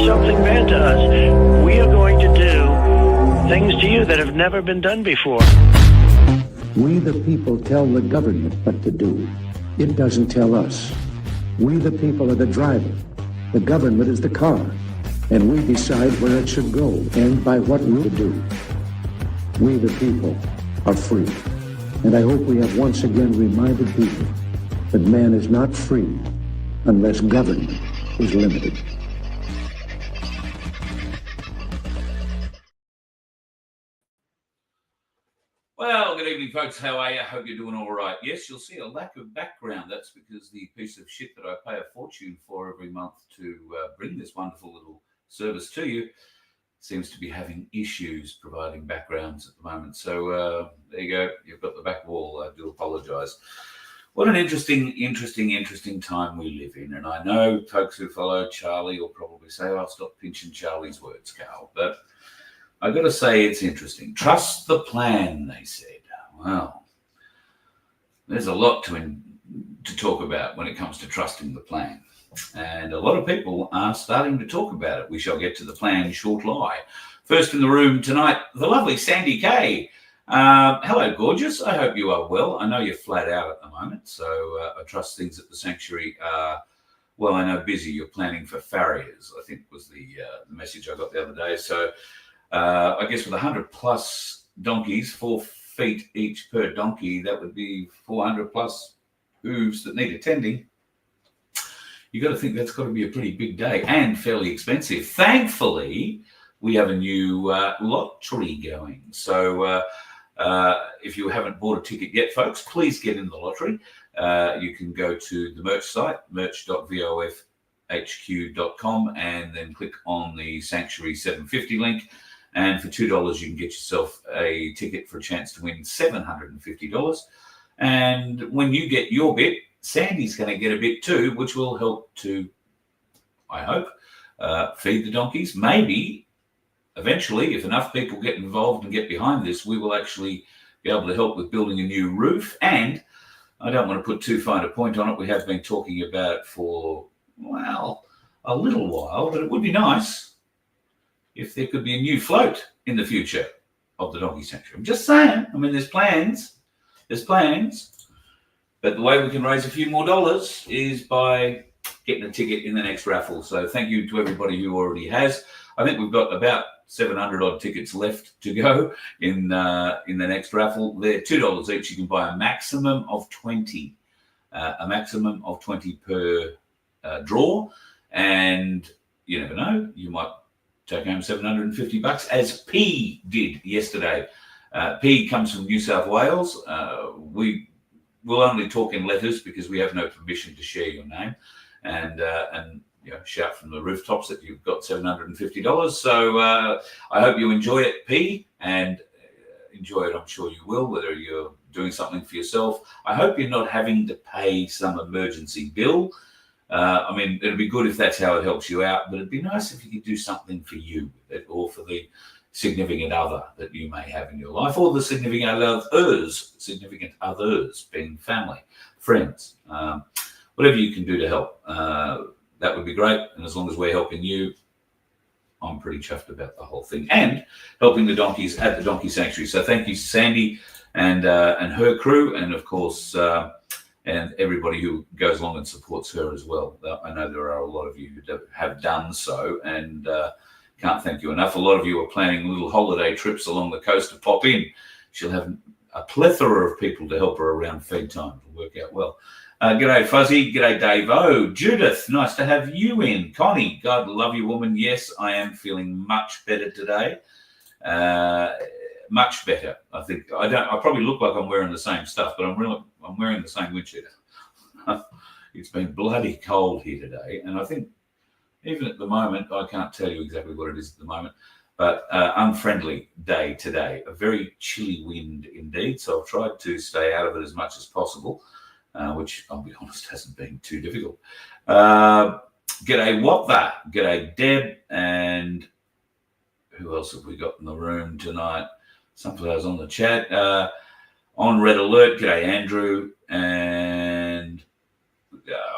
something bad to us, we are going to do things to you that have never been done before. We the people tell the government what to do. It doesn't tell us. We the people are the driver. The government is the car. And we decide where it should go and by what route to do. We the people are free. And I hope we have once again reminded people that man is not free unless government is limited. Well, good evening, folks. How are you? I hope you're doing all right. Yes, you'll see a lack of background. That's because the piece of shit that I pay a fortune for every month to bring this wonderful little service to you seems to be having issues providing backgrounds at the moment. So there you go. You've got the back wall. I do apologize. What an interesting time we live in. And I know folks who follow Charlie will probably say, "I'll stop pinching Charlie's words, Carl." But I've got to say it's interesting. Trust the plan, they said. Well, there's a lot to talk about when it comes to trusting the plan. And a lot of people are starting to talk about it. We shall get to the plan shortly. First in the room tonight, the lovely Sandy Kay. Hello, gorgeous. I hope you are well. I know you're flat out at the moment, so I trust things at the sanctuary are, well, I know busy. You're planning for farriers, I think was the message I got the other day. So I guess with 100 plus donkeys, 4 feet each per donkey, that would be 400 plus hooves that need attending. You got to think that's got to be a pretty big day and fairly expensive. Thankfully, we have a new lottery going. So if you haven't bought a ticket yet, folks, please get in the lottery. You can go to the merch site, merch.vofhq.com, and then click on the Sanctuary 750 link. And for $2, you can get yourself a ticket for a chance to win $750. And when you get your bit, Sandy's going to get a bit too, which will help to, I hope, feed the donkeys. Maybe eventually, if enough people get involved and get behind this, we will actually be able to help with building a new roof. And I don't want to put too fine a point on it. We have been talking about it for, well, a little while, but it would be nice if there could be a new float in the future of the donkey sanctuary. I'm just saying. I mean, there's plans. But the way we can raise a few more dollars is by getting a ticket in the next raffle. So thank you to everybody who already has. I think we've got about 700 odd tickets left to go in the next raffle. They're $2 each. You can buy a maximum of 20. A maximum of 20 per draw. And you never know, you might take home $750, as P did yesterday. P comes from New South Wales. We will only talk in letters because we have no permission to share your name, and you know, shout from the rooftops that you've got $750. So I hope you enjoy it, P, and enjoy it. I'm sure you will, whether you're doing something for yourself. I hope you're not having to pay some emergency bill. I mean, it'd be good if that's how it helps you out, but it'd be nice if you could do something for you or for the significant other that you may have in your life, or the significant others being family, friends, whatever you can do to help. That would be great. And as long as we're helping you, I'm pretty chuffed about the whole thing and helping the donkeys at the Donkey Sanctuary. So thank you, Sandy and her crew, and of course, and everybody who goes along and supports her as well. I know there are a lot of you who have done so, and can't thank you enough. A lot of you are planning little holiday trips along the coast to pop in. She'll have a plethora of people to help her around feed time. It'll work out well. G'day, Fuzzy. G'day, Dave-O. Judith, nice to have you in. Connie, God love you, woman. Yes, I am feeling much better today. Much better. I think I probably look like I'm wearing the same stuff, but I'm wearing the same wind cheater. It's been bloody cold here today, and I think even at the moment, I can't tell you exactly what it is at the moment, but unfriendly day today. A very chilly wind indeed. So I've tried to stay out of it as much as possible, which I'll be honest hasn't been too difficult. G'day, what that? G'day, Deb, and who else have we got in the room tonight? Some players on the chat. On Red Alert, g'day, Andrew, and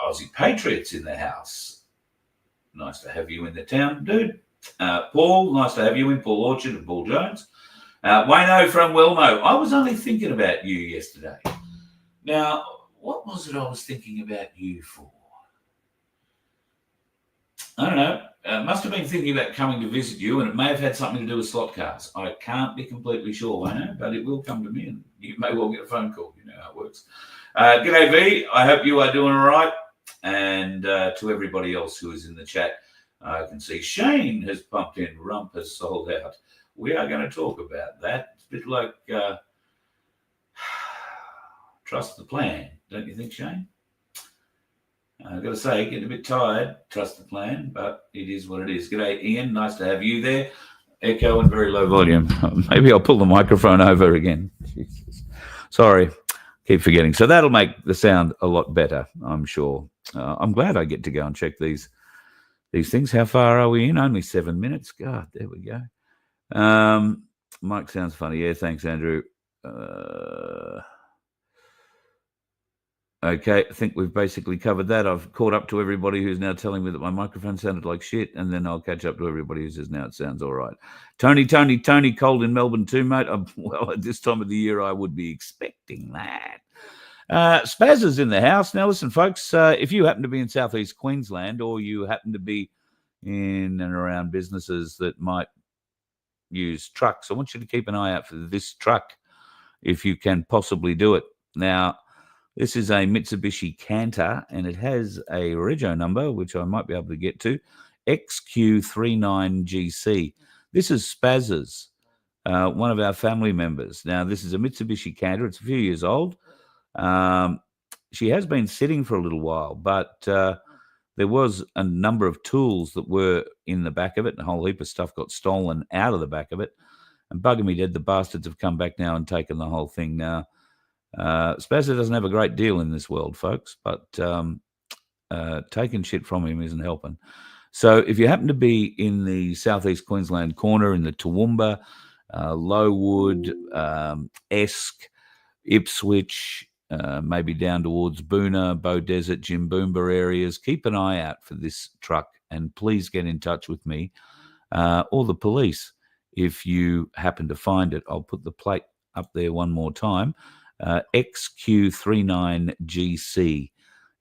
Aussie Patriots in the house. nice to have you in the town, dude. Paul, nice to have you in. Paul Orchard and Paul Jones. Wayno from Wilmo, I was only thinking about you yesterday. Now, what was it I was thinking about you for? I don't know. Must have been thinking about coming to visit you, and it may have had something to do with slot cars. I can't be completely sure, Wayno, but it will come to me, and you may well get a phone call. You know how it works. G'day, V. I hope you are doing all right. And to everybody else who is in the chat, I can see Shane has pumped in. Rump has sold out. We are going to talk about that. It's a bit like trust the plan, don't you think, Shane? I've got to say, getting a bit tired, trust the plan, but it is what it is. G'day, Ian. Nice to have you there. Echo and very low volume. Maybe I'll pull the microphone over again. Jesus. Sorry, keep forgetting. So that'll make the sound a lot better, I'm sure. I'm glad I get to go and check these things. How far are we in? Only 7 minutes. God, there we go. Mike sounds funny. Yeah, thanks, Andrew. Okay, I think we've basically covered that. I've caught up to everybody who's now telling me that my microphone sounded like shit, and then I'll catch up to everybody who says now it sounds all right. Tony, cold in Melbourne too, mate. Well, at this time of the year, I would be expecting that. Spaz is in the house. Now, listen, folks, if you happen to be in southeast Queensland or you happen to be in and around businesses that might use trucks, I want you to keep an eye out for this truck if you can possibly do it. Now, this is a Mitsubishi Canter, and it has a rego number, which I might be able to get to, XQ39GC. This is Spaz's, one of our family members. Now, this is a Mitsubishi Canter. It's a few years old. She has been sitting for a little while, but there was a number of tools that were in the back of it, and a whole heap of stuff got stolen out of the back of it. And bugging me dead, the bastards have come back now and taken the whole thing now. Spazza doesn't have a great deal in this world, folks, but taking shit from him isn't helping. So if you happen to be in the southeast Queensland corner, in the Toowoomba, Lowood, Esk, Ipswich, maybe down towards Boona, Bow Desert, Jimboomba areas, keep an eye out for this truck, and please get in touch with me or the police if you happen to find it. I'll put the plate up there one more time. XQ39GC,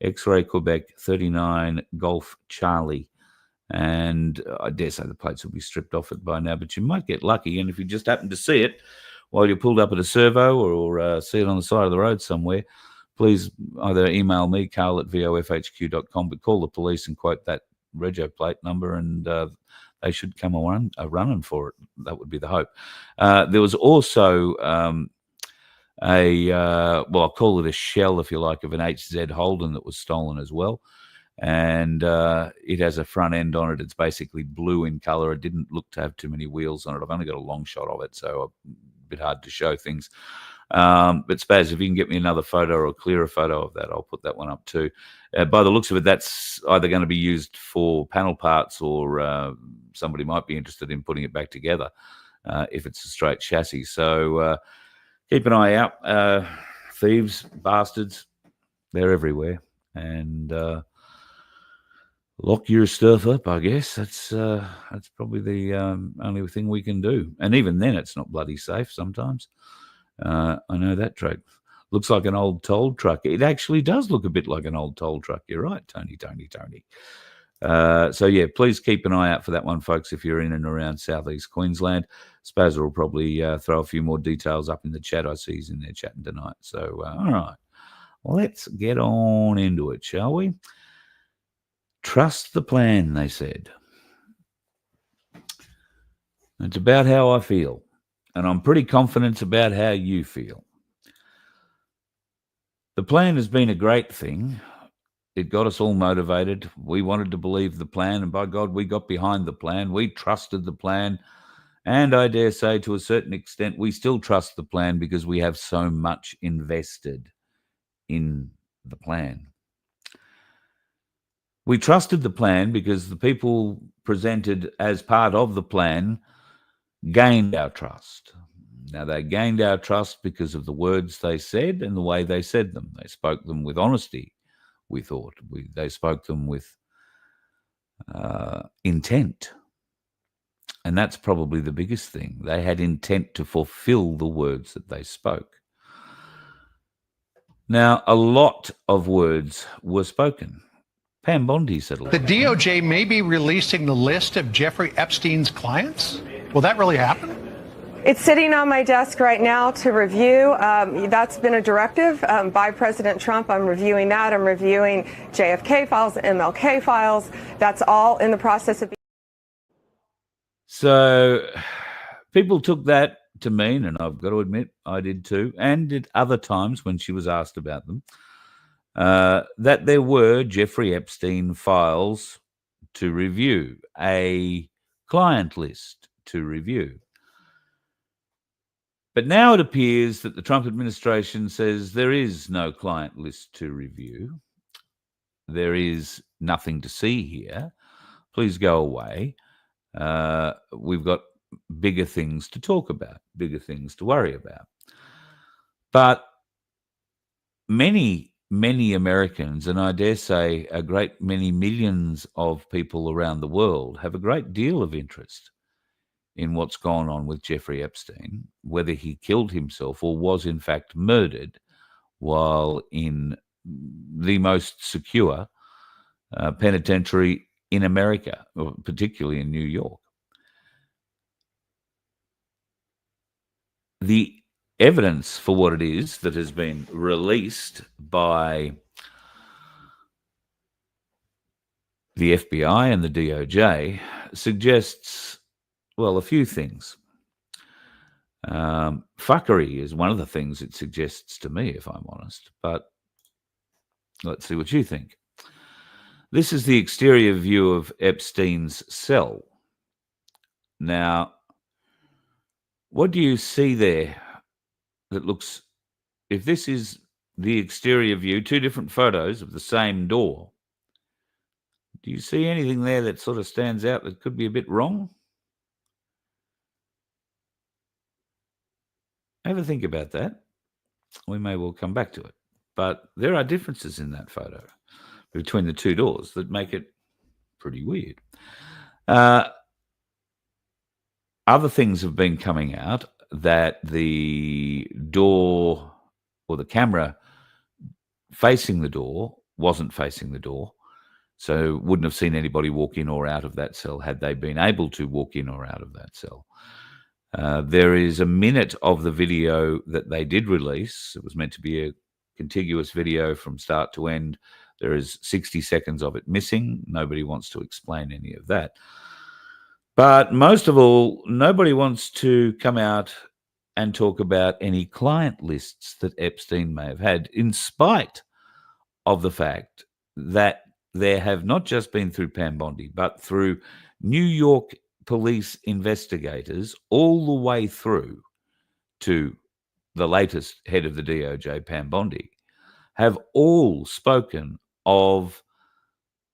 X-Ray Quebec 39 Golf Charlie. And I dare say the plates will be stripped off it by now, but you might get lucky. And if you just happen to see it while you're pulled up at a servo or see it on the side of the road somewhere, please either email me, carl@vofhq.com, but call the police and quote that rego plate number, and they should come running for it. That would be the hope. There was also I'll call it a shell, if you like, of an HZ Holden that was stolen as well. And it has a front end on it. It's basically blue in color. It didn't look to have too many wheels on it. I've only got a long shot of it, so a bit hard to show things. But Spaz, if you can get me another photo or a clearer photo of that, I'll put that one up too. By the looks of it, that's either going to be used for panel parts, or somebody might be interested in putting it back together if it's a straight chassis. So keep an eye out. Thieves, bastards, they're everywhere. And lock your stuff up, I guess. That's probably the only thing we can do. And even then, it's not bloody safe sometimes. I know that truck looks like an old toll truck. It actually does look a bit like an old toll truck. You're right, Tony. So, yeah, please keep an eye out for that one, folks, if you're in and around southeast Queensland. Spazza will probably throw a few more details up in the chat. I see he's in there chatting tonight. So, all right, let's get on into it, shall we? Trust the plan, they said. It's about how I feel, and I'm pretty confident about how you feel. The plan has been a great thing. It got us all motivated. We wanted to believe the plan, and by God, we got behind the plan. We trusted the plan, and I dare say to a certain extent, we still trust the plan because we have so much invested in the plan. We trusted the plan because the people presented as part of the plan gained our trust. Now, they gained our trust because of the words they said and the way they said them. They spoke them with honesty, we thought. They spoke them with intent. And that's probably the biggest thing. They had intent to fulfill the words that they spoke. Now, a lot of words were spoken. Pam Bondi said a lot. The DOJ may be releasing the list of Jeffrey Epstein's clients. Will that really happen? It's sitting on my desk right now to review. That's been a directive by President Trump. I'm reviewing that. I'm reviewing JFK files, MLK files. That's all in the process of. So people took that to mean, and I've got to admit I did too, and at other times when she was asked about them, that there were Jeffrey Epstein files to review, a client list to review. But now it appears that the Trump administration says there is no client list to review. There is nothing to see here. Please go away. We've got bigger things to talk about, bigger things to worry about. But many Americans, and I dare say a great many millions of people around the world, have a great deal of interest in what's gone on with Jeffrey Epstein, whether he killed himself or was in fact murdered while in the most secure penitentiary in America, or particularly in New York. The evidence for what it is that has been released by the FBI and the DOJ suggests, well, a few things. Fuckery is one of the things it suggests to me, if I'm honest, but let's see what you think. This is the exterior view of Epstein's cell. Now, what do you see there that looks, if this is the exterior view, two different photos of the same door, do you see anything there that sort of stands out that could be a bit wrong? Have a think about that. We may well come back to it. But there are differences in that photo between the two doors that make it pretty weird. Other things have been coming out that the door or the camera facing the door wasn't facing the door, so wouldn't have seen anybody walk in or out of that cell had they been able to walk in or out of that cell. There is a minute of the video that they did release. It was meant to be a contiguous video from start to end. There is 60 seconds of it missing. Nobody wants to explain any of that. But most of all, nobody wants to come out and talk about any client lists that Epstein may have had, in spite of the fact that there have not just been through Pam Bondi, but through New York police investigators all the way through to the latest head of the DOJ, Pam Bondi, have all spoken of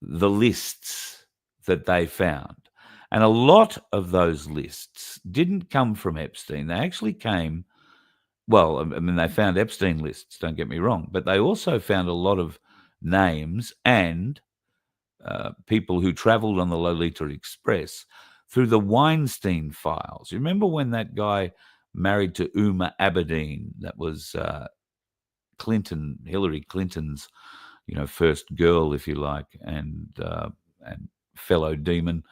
the lists that they found. And a lot of those lists didn't come from Epstein. They actually came, well, I mean, they found Epstein lists, don't get me wrong, but they also found a lot of names and people who traveled on the Lolita Express through the Weinstein files. You remember when that guy married to Uma Abedin, that was Hillary Clinton's, first girl, if you like, and fellow demon.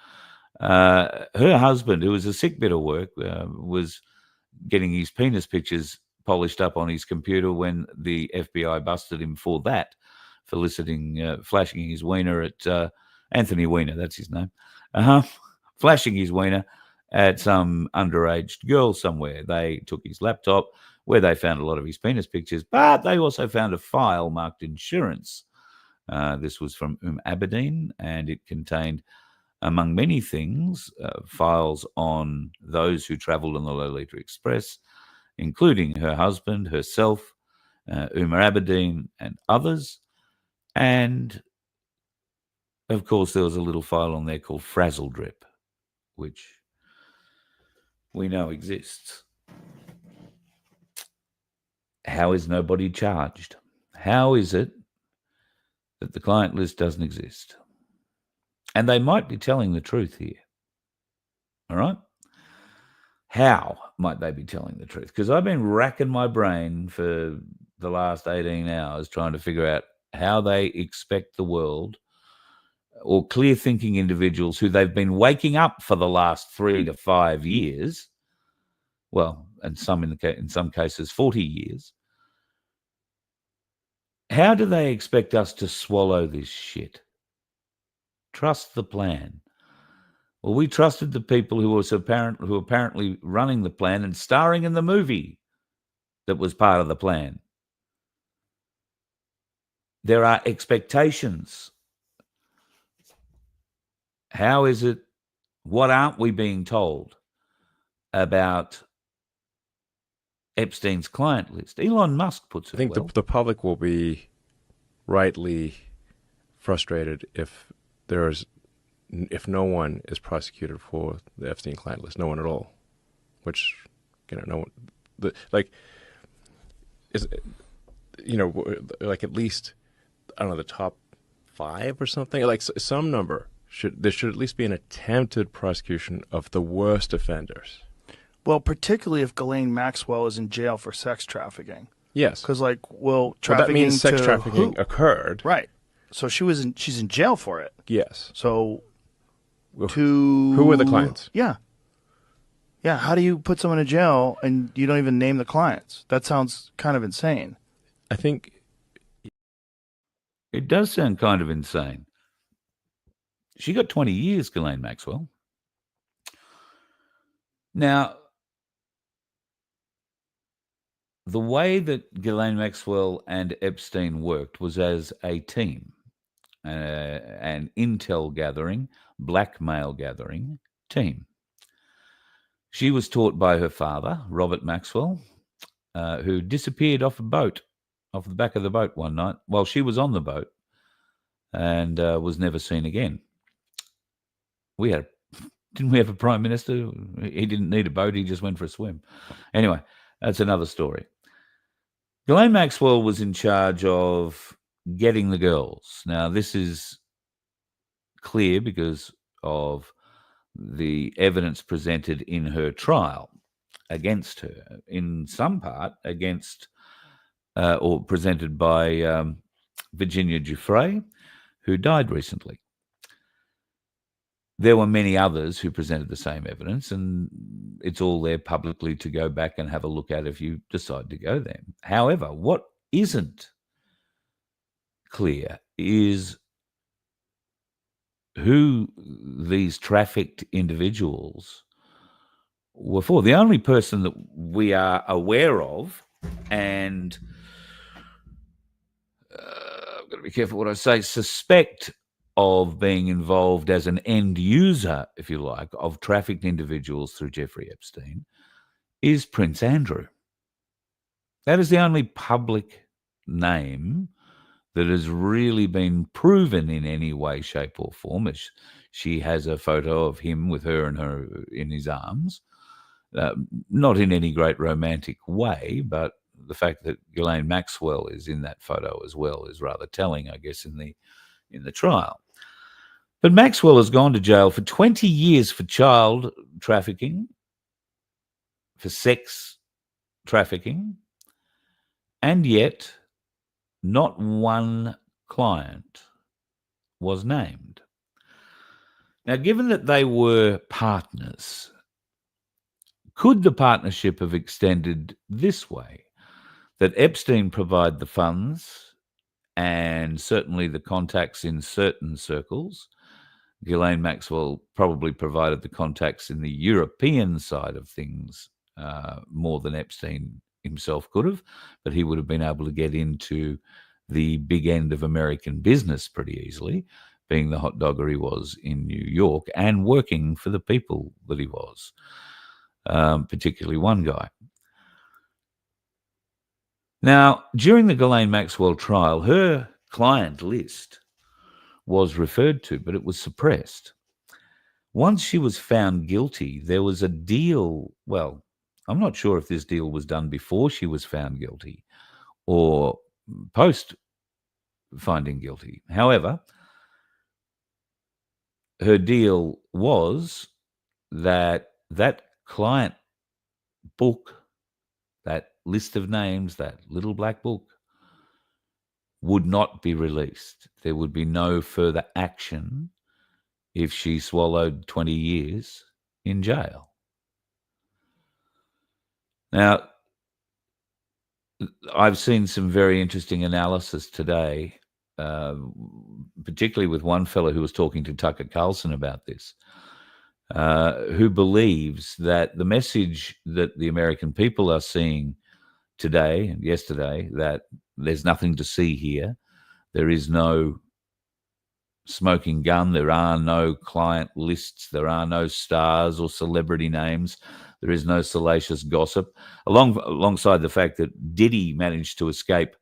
Her husband, who was a sick bit of work, was getting his penis pictures polished up on his computer when the FBI busted him for that, flashing his wiener at Anthony Weiner, that's his name, flashing his wiener at some underage girl somewhere. They took his laptop where they found a lot of his penis pictures, but they also found a file marked insurance. This was from Abedin, and it contained, among many things, files on those who traveled on the Lolita Express, including her husband, herself, Abedin, and others. And, of course, there was a little file on there called Frazzle Drip, which we know exists. How is nobody charged? How is it that the client list doesn't exist? And they might be telling the truth here. All right? How might they be telling the truth? Because I've been racking my brain for the last 18 hours trying to figure out how they expect the world, or clear-thinking individuals who they've been waking up for the last 3 to 5 years, well, and some in some cases 40 years, how do they expect us to swallow this shit? Trust the plan. Well, we trusted the people who were apparently running the plan and starring in the movie that was part of the plan. There are expectations. How is it? What aren't we being told about Epstein's client list? Elon Musk puts it I think well. the public will be rightly frustrated if no one is prosecuted for the Epstein client list, no one at all, which, no one, like at least, I don't know, the top 5 or something, like some number. There should at least be an attempted prosecution of the worst offenders. Well, particularly if Ghislaine Maxwell is in jail for sex trafficking. Yes. Because, trafficking that means sex to trafficking who? occurred. Right. So she's in jail for it. Yes. So who were the clients? Yeah. Yeah, how do you put someone in jail and you don't even name the clients? That sounds kind of insane. I think it does sound kind of insane. She got 20 years, Ghislaine Maxwell. Now, the way that Ghislaine Maxwell and Epstein worked was as a team, an intel gathering, blackmail gathering team. She was taught by her father, Robert Maxwell, who disappeared off the back of the boat one night while she was on the boat, and was never seen again. Didn't we have a prime minister? He didn't need a boat. He just went for a swim. Anyway, that's another story. Ghislaine Maxwell was in charge of getting the girls. Now, this is clear because of the evidence presented in her trial against her, in some part against or presented by Virginia Giuffre, who died recently. There were many others who presented the same evidence, and it's all there publicly to go back and have a look at if you decide to go there. However, what isn't clear is who these trafficked individuals were for. The only person that we are aware of, and I've got to be careful what I say, suspect of being involved as an end user, if you like, of trafficked individuals through Jeffrey Epstein, is Prince Andrew. That is the only public name that has really been proven in any way, shape, or form. As she has a photo of him with her in his arms, not in any great romantic way, but the fact that Ghislaine Maxwell is in that photo as well is rather telling, I guess, in the trial. But Maxwell has gone to jail for 20 years for child trafficking, for sex trafficking, and yet not one client was named. Now, given that they were partners, could the partnership have extended this way? That Epstein provide the funds and certainly the contacts in certain circles. Ghislaine Maxwell probably provided the contacts in the European side of things more than Epstein himself could have, but he would have been able to get into the big end of American business pretty easily, being the hot dogger he was in New York and working for the people that he was, particularly one guy. Now, during the Ghislaine Maxwell trial, her client list was referred to, but it was suppressed. Once she was found guilty, there was a deal. Well, I'm not sure if this deal was done before she was found guilty or post finding guilty. However, her deal was that client book, that list of names, that little black book, would not be released. There would be no further action if she swallowed 20 years in jail. Now, I've seen some very interesting analysis today, particularly with one fellow who was talking to Tucker Carlson about this, who believes that the message that the American people are seeing today and yesterday, that there's nothing to see here, there is no smoking gun, there are no client lists, there are no stars or celebrity names, there is no salacious gossip, alongside the fact that Diddy managed to escape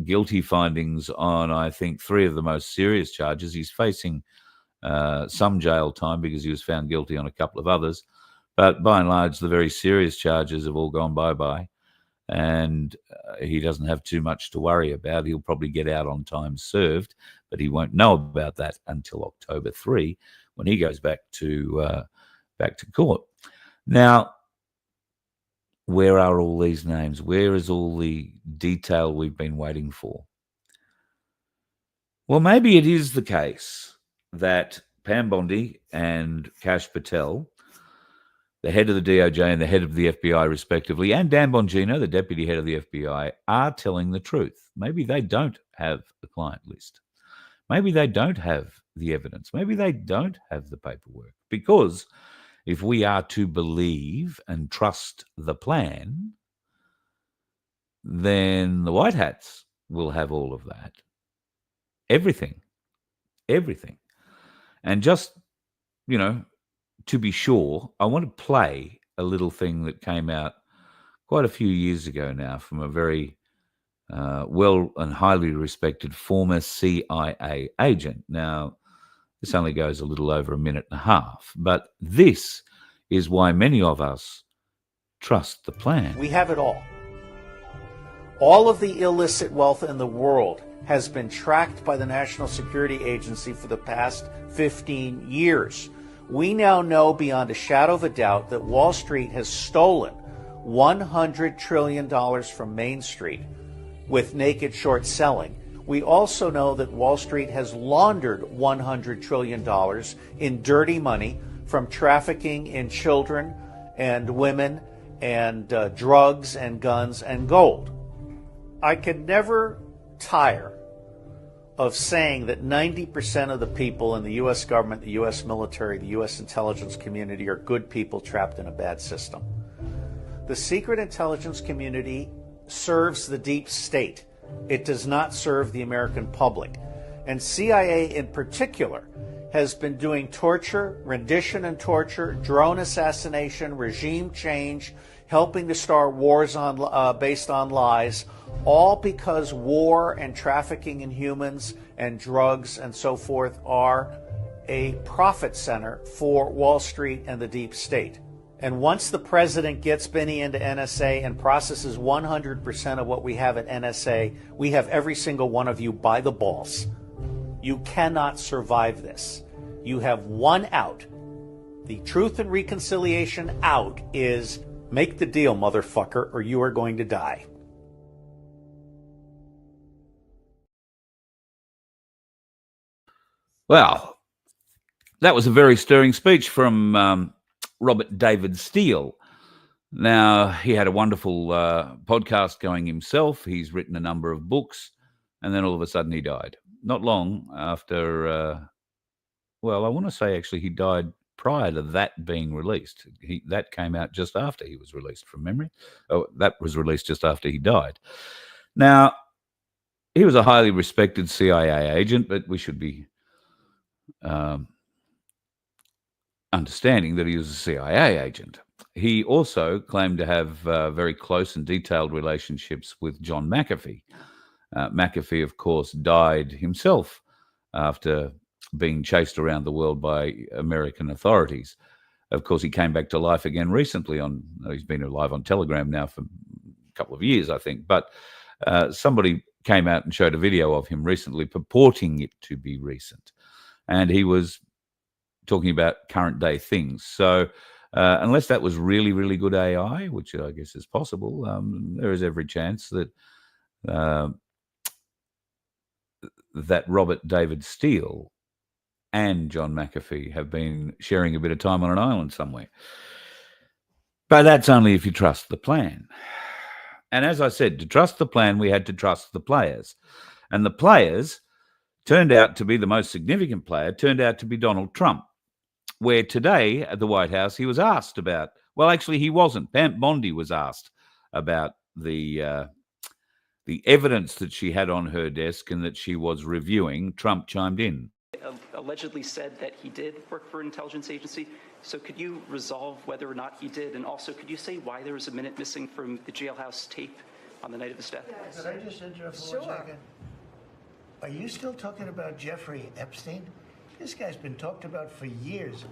guilty findings on, I think, 3 of the most serious charges. He's facing some jail time because he was found guilty on a couple of others. But by and large, the very serious charges have all gone bye-bye, and he doesn't have too much to worry about. He'll probably get out on time served, but he won't know about that until October 3, when he goes back to court. Now, where are all these names? Where is all the detail we've been waiting for? Well, maybe it is the case that Pam Bondi and Kash Patel, the head of the DOJ and the head of the FBI, respectively, and Dan Bongino, the deputy head of the FBI, are telling the truth. Maybe they don't have a client list. Maybe they don't have the evidence. Maybe they don't have the paperwork. Because if we are to believe and trust the plan, then the White Hats will have all of that. Everything. And just, to be sure, I want to play a little thing that came out quite a few years ago now from a very well and highly respected former CIA agent. Now, this only goes a little over a minute and a half, but this is why many of us trust the plan. We have it all. All of the illicit wealth in the world has been tracked by the National Security Agency for the past 15 years. We now know beyond a shadow of a doubt that Wall Street has stolen $100 trillion from Main Street with naked short selling. We also know that Wall Street has laundered $100 trillion in dirty money from trafficking in children and women and drugs and guns and gold. I could never tire of saying that 90% of the people in the U.S. government, the U.S. military, the U.S. intelligence community are good people trapped in a bad system. The secret intelligence community serves the deep state. It does not serve the American public. And CIA in particular has been doing torture, rendition and torture, drone assassination, regime change, helping to start wars based on lies, all because war and trafficking in humans and drugs and so forth are a profit center for Wall Street and the deep state. And once the president gets Benny into NSA and processes 100% of what we have at NSA, we have every single one of you by the balls. You cannot survive this. You have one out. The Truth and Reconciliation out is make the deal, motherfucker, or you are going to die. Well, that was a very stirring speech from Robert David Steele. Now, he had a wonderful podcast going himself. He's written a number of books, and then all of a sudden he died. Not long after, well, I want to say actually he died prior to that being released. That came out just after he was released from memory. Oh, that was released just after he died. Now, he was a highly respected CIA agent, but we should be understanding that he was a CIA agent. He also claimed to have very close and detailed relationships with John McAfee. McAfee, of course, died himself after being chased around the world by American authorities. Of course, he came back to life again recently he's been alive on Telegram now for a couple of years, I think. But somebody came out and showed a video of him recently purporting it to be recent. and he was talking about current day things. So unless that was really, really good AI, which I guess is possible, there is every chance that that Robert David Steele and John McAfee have been sharing a bit of time on an island somewhere. But that's only if you trust the plan. And as I said, to trust the plan, we had to trust the players. And the players turned out to be, the most significant player turned out to be Donald Trump, where today at the White House he was asked about, well, actually he wasn't. Pam Bondi was asked about the evidence that she had on her desk and that she was reviewing. Trump chimed in. Allegedly said that he did work for an intelligence agency. So could you resolve whether or not he did? And also, could you say why there was a minute missing from the jailhouse tape on the night of his death? Could I just interrupt for 1 second? Are you still talking about Jeffrey Epstein? This guy's been talked about for years.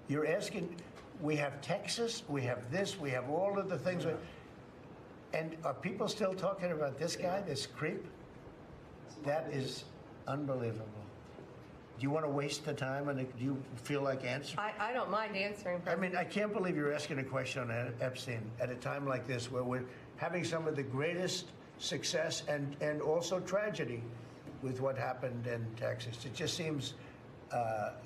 You're asking, we have Texas, we have this, we have all of the things. And are people still talking about this guy, this creep? That is unbelievable. Do you want to waste the time, and do you feel like answering? I don't mind answering. I mean, I can't believe you're asking a question on Epstein at a time like this, where we're having some of the greatest success and also tragedy with what happened in Texas. It just seems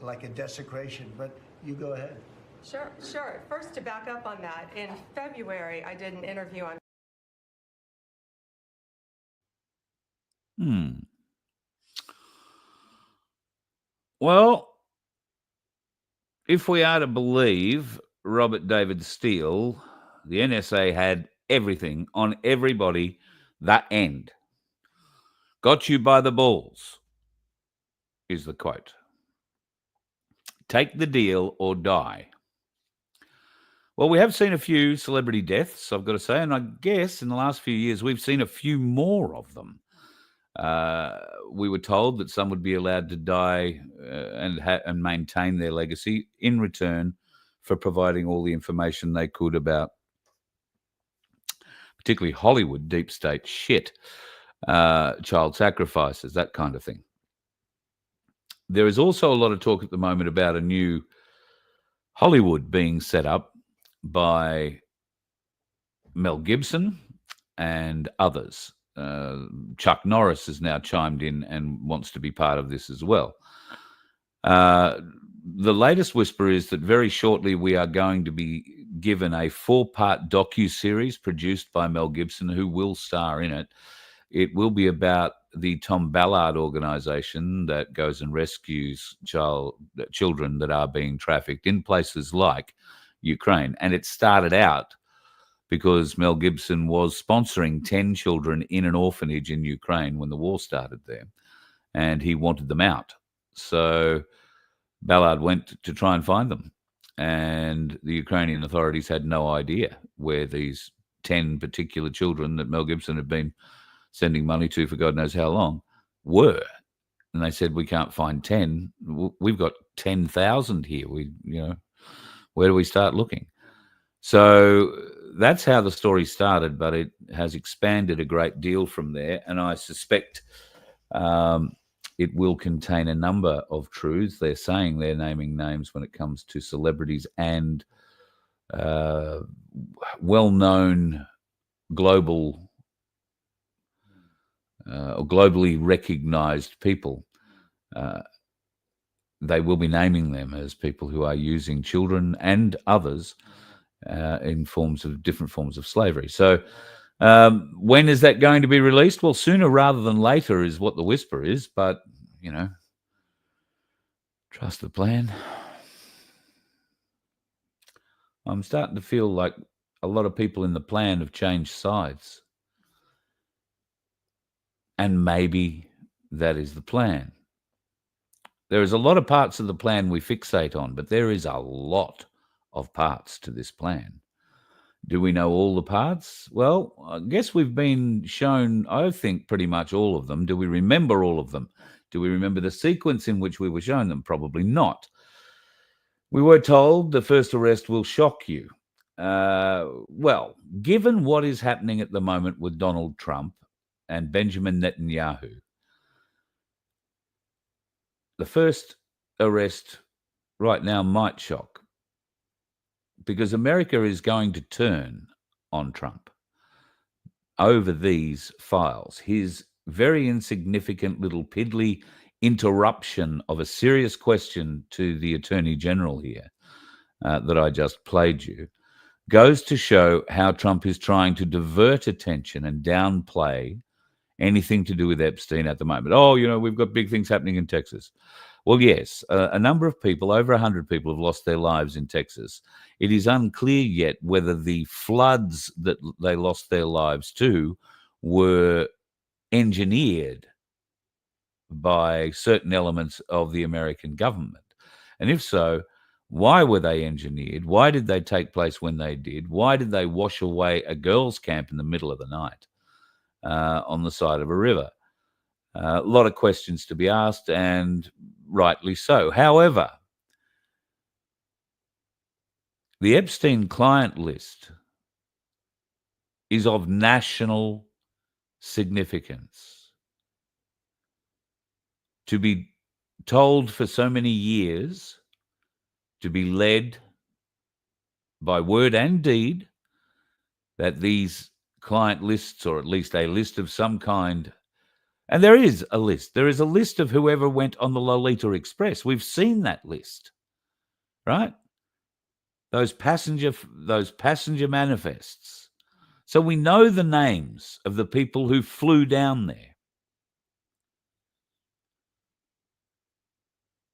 like a desecration, but you go ahead. Sure. First, to back up on that, in February, I did an interview on Well, if we are to believe Robert David Steele, the NSA had everything on everybody that end. Got you by the balls, is the quote. Take the deal or die. Well, we have seen a few celebrity deaths, I've got to say, and I guess in the last few years we've seen a few more of them. We were told that some would be allowed to die and maintain their legacy in return for providing all the information they could about particularly Hollywood deep state shit, child sacrifices, that kind of thing. There is also a lot of talk at the moment about a new Hollywood being set up by Mel Gibson and others. Chuck Norris has now chimed in and wants to be part of this as well. The latest whisper is that very shortly we are going to be given a 4-part docu-series produced by Mel Gibson, who will star in it. It will be about the Tom Ballard organization that goes and rescues children that are being trafficked in places like Ukraine. And it started out because Mel Gibson was sponsoring 10 children in an orphanage in Ukraine when the war started there, and he wanted them out. So Ballard went to try and find them, and the Ukrainian authorities had no idea where these 10 particular children that Mel Gibson had been sending money to for God knows how long were. And they said, we can't find 10. We've got 10,000 here. Where do we start looking? So that's how the story started, but it has expanded a great deal from there. And I suspect it will contain a number of truths. They're saying they're naming names when it comes to celebrities and well-known global or globally recognized people. They will be naming them as people who are using children and others in different forms of slavery. So when is that going to be released? Well, sooner rather than later is what the whisper is, but, trust the plan. I'm starting to feel like a lot of people in the plan have changed sides. And maybe that is the plan. There is a lot of parts of the plan we fixate on, but there is a lot of parts to this plan. Do we know all the parts? Well, I guess we've been shown, I think, pretty much all of them. Do we remember all of them? Do we remember the sequence in which we were shown them? Probably not. We were told the first arrest will shock you. Well, given what is happening at the moment with Donald Trump and Benjamin Netanyahu, the first arrest right now might shock, because America is going to turn on Trump over these files. His very insignificant little piddly interruption of a serious question to the Attorney General here that I just played you goes to show how Trump is trying to divert attention and downplay anything to do with Epstein at the moment. Oh, we've got big things happening in Texas. Well, yes, a number of people, over 100 people, have lost their lives in Texas. It is unclear yet whether the floods that they lost their lives to were engineered by certain elements of the American government. And if so, why were they engineered? Why did they take place when they did? Why did they wash away a girls' camp in the middle of the night on the side of a river? A lot of questions to be asked, and rightly so. However, the Epstein client list is of national significance. To be told for so many years, to be led by word and deed, that these client lists, or at least a list of some kind, and there is a list. There is a list of whoever went on the Lolita Express. We've seen that list, right? Those passenger manifests. So we know the names of the people who flew down there.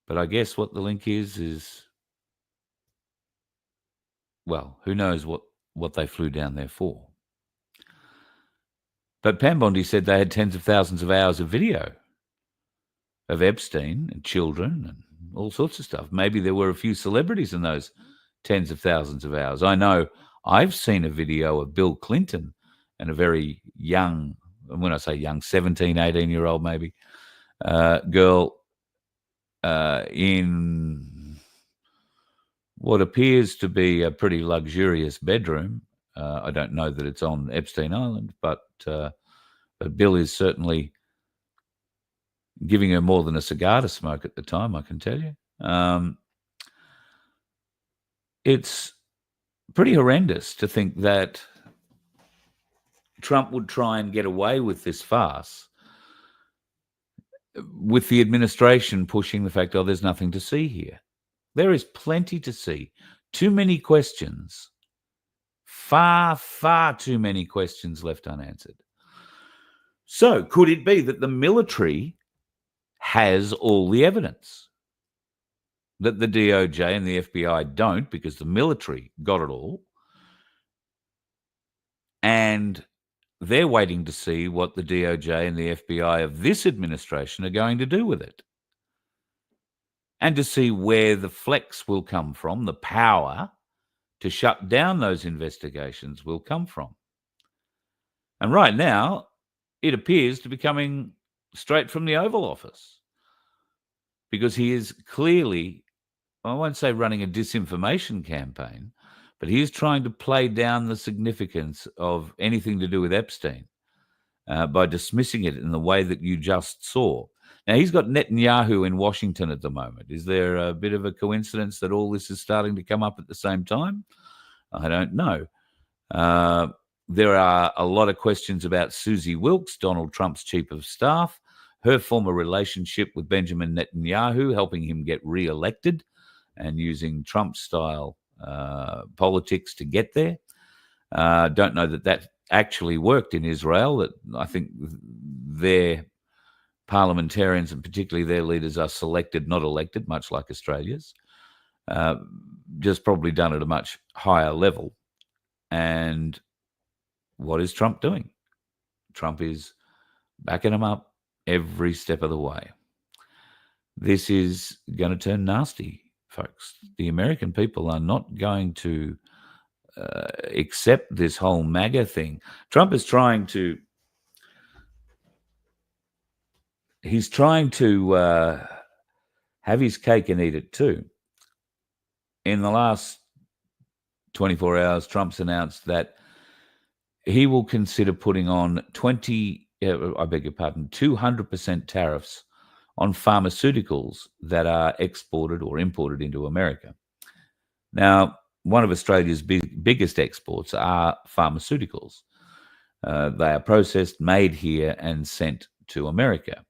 But I guess what the link is, well, who knows what they flew down there for. But Pam Bondi said they had tens of thousands of hours of video of Epstein and children and all sorts of stuff. Maybe there were a few celebrities in those tens of thousands of hours. I know I've seen a video of Bill Clinton and a very young, and when I say young, 17, 18-year-old maybe, girl in what appears to be a pretty luxurious bedroom. I don't know that it's on Epstein Island, but Bill is certainly giving her more than a cigar to smoke at the time, I can tell you. It's pretty horrendous to think that Trump would try and get away with this farce with the administration pushing the fact, there's nothing to see here. There is plenty to see. Too many questions. Far, far too many questions left unanswered. So could it be that the military has all the evidence that the DOJ and the FBI don't, because the military got it all, and they're waiting to see what the DOJ and the FBI of this administration are going to do with it, and to see where the flex will come from, the power to shut down those investigations will come from. And right now, it appears to be coming straight from the Oval Office, because he is clearly, I won't say running a disinformation campaign, but he is trying to play down the significance of anything to do with Epstein by dismissing it in the way that you just saw. Now, he's got Netanyahu in Washington at the moment. Is there a bit of a coincidence that all this is starting to come up at the same time? I don't know. There are a lot of questions about Susie Wilkes, Donald Trump's chief of staff, her former relationship with Benjamin Netanyahu, helping him get re-elected and using Trump-style politics to get there. Don't know that actually worked in Israel. That I think their parliamentarians, and particularly their leaders, are selected, not elected, much like Australia's. Just probably done at a much higher level. And what is Trump doing? Trump is backing them up every step of the way. This is going to turn nasty, folks. The American people are not going to accept this whole MAGA thing. Trump is trying to have his cake and eat it too. In the last 24 hours, Trump's announced that he will consider putting on 200% tariffs on pharmaceuticals that are exported or imported into America. Now, one of Australia's biggest exports are pharmaceuticals. They are processed, made here, and sent to America.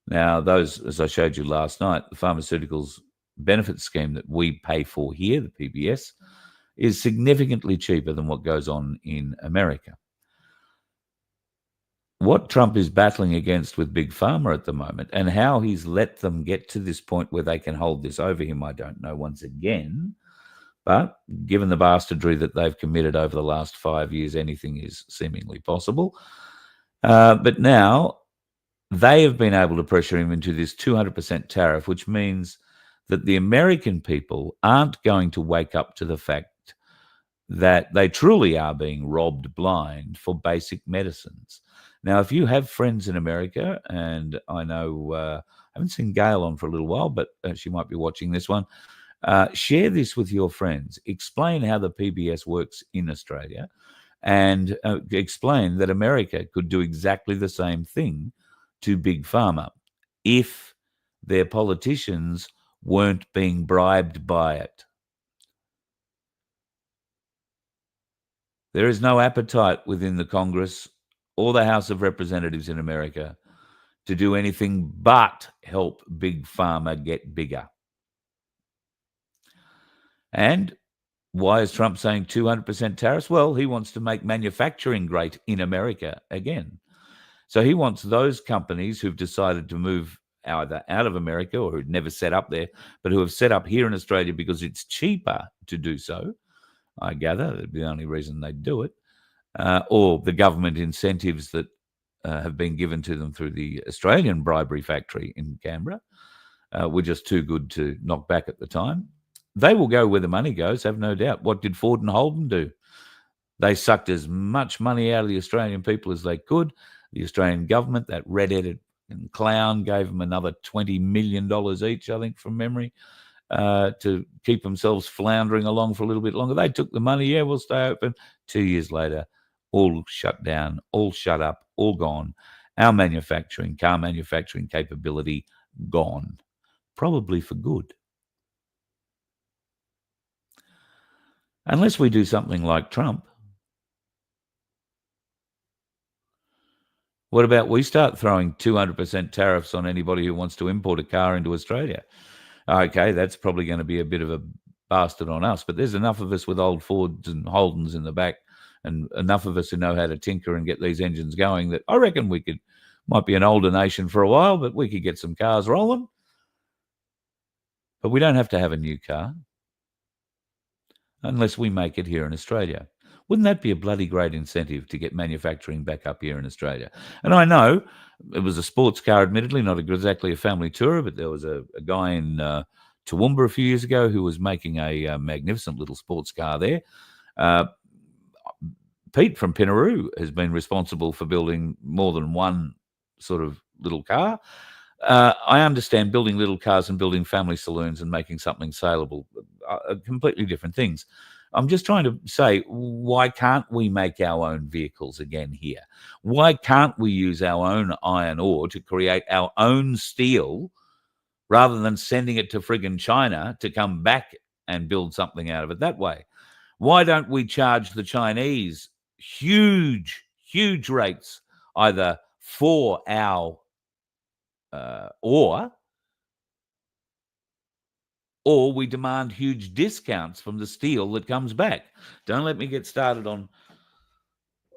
Now, those, as I showed you last night, the pharmaceuticals benefit scheme that we pay for here, the PBS, is significantly cheaper than what goes on in America. What Trump is battling against with Big Pharma at the moment, and how he's let them get to this point where they can hold this over him, I don't know once again. But given the bastardry that they've committed over the last 5 years, anything is seemingly possible. But now they have been able to pressure him into this 200% tariff, which means that the American people aren't going to wake up to the fact that they truly are being robbed blind for basic medicines. Now, if you have friends in America, and I know I haven't seen Gail on for a little while, but she might be watching this one, share this with your friends. Explain how the PBS works in Australia, and explain that America could do exactly the same thing to Big Pharma if their politicians weren't being bribed by it. There is no appetite within the Congress or the House of Representatives in America to do anything but help Big Pharma get bigger. And why is Trump saying 200% tariffs? Well, he wants to make manufacturing great in America again. So he wants those companies who've decided to move either out of America or who've never set up there, but who have set up here in Australia because it's cheaper to do so. I gather that'd be the only reason they'd do it. Or the government incentives that have been given to them through the Australian bribery factory in Canberra were just too good to knock back at the time. They will go where the money goes, have no doubt. What did Ford and Holden do? They sucked as much money out of the Australian people as they could. The Australian government, that red-headed clown, gave them another $20 million each, I think, from memory, to keep themselves floundering along for a little bit longer. They took the money, yeah, we'll stay open. 2 years later, all shut down, all shut up, all gone. Our manufacturing, car manufacturing capability, gone. Probably for good. Unless we do something like Trump. What about we start throwing 200% tariffs on anybody who wants to import a car into Australia? Okay, that's probably going to be a bit of a bastard on us, but there's enough of us with old Fords and Holdens in the back and enough of us who know how to tinker and get these engines going that I reckon might be an older nation for a while, but we could get some cars rolling. But we don't have to have a new car unless we make it here in Australia. Wouldn't that be a bloody great incentive to get manufacturing back up here in Australia? And I know it was a sports car, admittedly, not exactly a family tourer, but there was a guy in Toowoomba a few years ago who was making a magnificent little sports car there. Pete from Pinaroo has been responsible for building more than one sort of little car. I understand building little cars and building family saloons and making something saleable are completely different things. I'm just trying to say, why can't we make our own vehicles again here? Why can't we use our own iron ore to create our own steel rather than sending it to friggin' China to come back and build something out of it that way? Why don't we charge the Chinese huge, huge rates either for our ore, or we demand huge discounts from the steel that comes back? Don't let me get started on